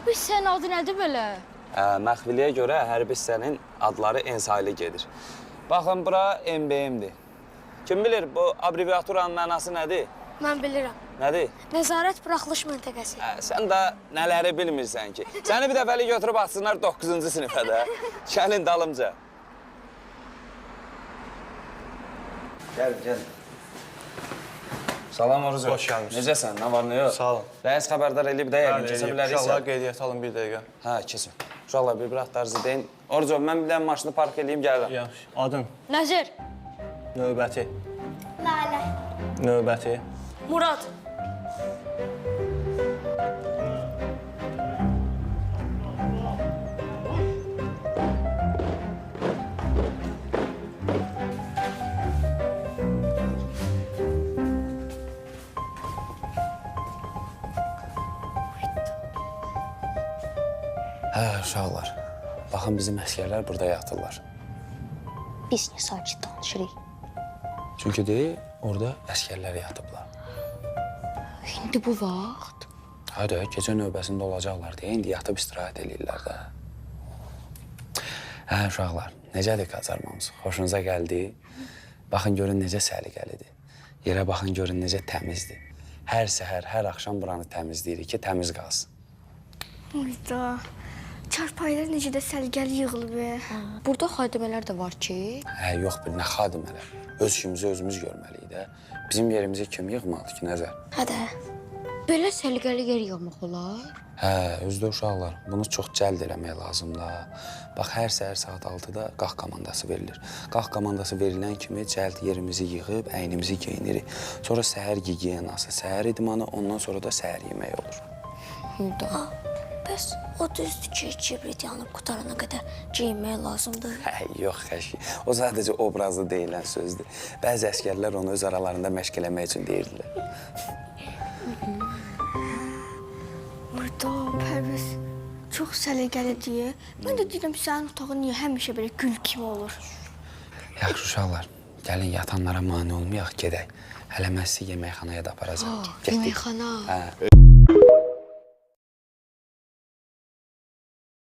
hərbi hissənin adı nədir belə? Məxviliyə görə hərbi hissənin adları ensaylı gedir. Baxın, bura MBM-dir. Kim bilir, bu abreviaturanın mənası nədir? Mən bilirəm. Nədir? Nəzarət buraxılış məntəqəsi. Sən də nələri bilmirsən ki? Səni bir dəfəli götürüb atsınlar 9-cu sinifə də. Gəlin dalımca. Gəlin. Salam Orucu. Hoş gəlmişsin. Necəsən? Nə var, nə yox? Sağ olun. Rəis xəbərdar eləyib də yəqin keçə biləriksə. İnşallah qeydiyyat alın bir dəqiqə. Hə, keçin. Uşaqlar, bir tarzı deyin. Orucu, mən bir dənə maşını park eləyim, gəlirəm. Yaxşı. Adın? Nəzir. Növbəti. Lalə. Növbəti. Murad. Hə, uşaqlar. Baxın, bizim əsgərlər burada yatırlar. Biz niyə sakit danışırıq? Çünki deyil, orada əsgərlər yatıblar. İndi bu vaxt? Hadi, gecə növbəsində olacaqlar deyə, indi yatıb istirahət eləyirlər də. Hə, uşaqlar, necədir kazarmamız? Xoşunuza gəldi? Baxın, görün necə səliqəlidir. Yerə baxın, görün necə təmizdir. Hər səhər, hər axşam buranı təmizləyirik ki, təmiz qalsın. Uyda, çarpaylar necə də səlgəli yığılıb. Burada xadimələr də var ki. Hə, yox, bir nə xadimələr. Öz işimizi özümüz görməliyik də. Bizim yerimizi kim yığmalıdır ki, nəzər? Hə də. Belə səliqəli yer yığmaq olar? Hə, özdə uşaqlar, bunu çox cəld eləmək lazımdır. Bax, hər səhər saat 6-da qalx komandası verilir. Qalx komandası verilən kimi cəld yerimizi yığıb, əynimizi geyinirik. Sonra səhər gigiyenası, səhər idmanı, ondan sonra da səhər yeməyi olur. Hüda. Bəs o düzdür ki, kibrit yanıb qutarana qədər geyinmək lazımdır. Hə, yox, xəşki. O sadəcə obrazlı deyilən sözdür. Bəzi əsgərlər onu öz aralarında məşq eləmək üçün deyirdilər. Uyda, Pərviz, çox səliqəlidir. Mən də deyirəm, sənin otağın niyə həmişə belə gül kimi olur? Yaxşı, uşaqlar, gəlin yatanlara mane olmayaq, gedək. Hələ mən sizi yeməkxanaya da aparacağım. Yeməkxana. Hə.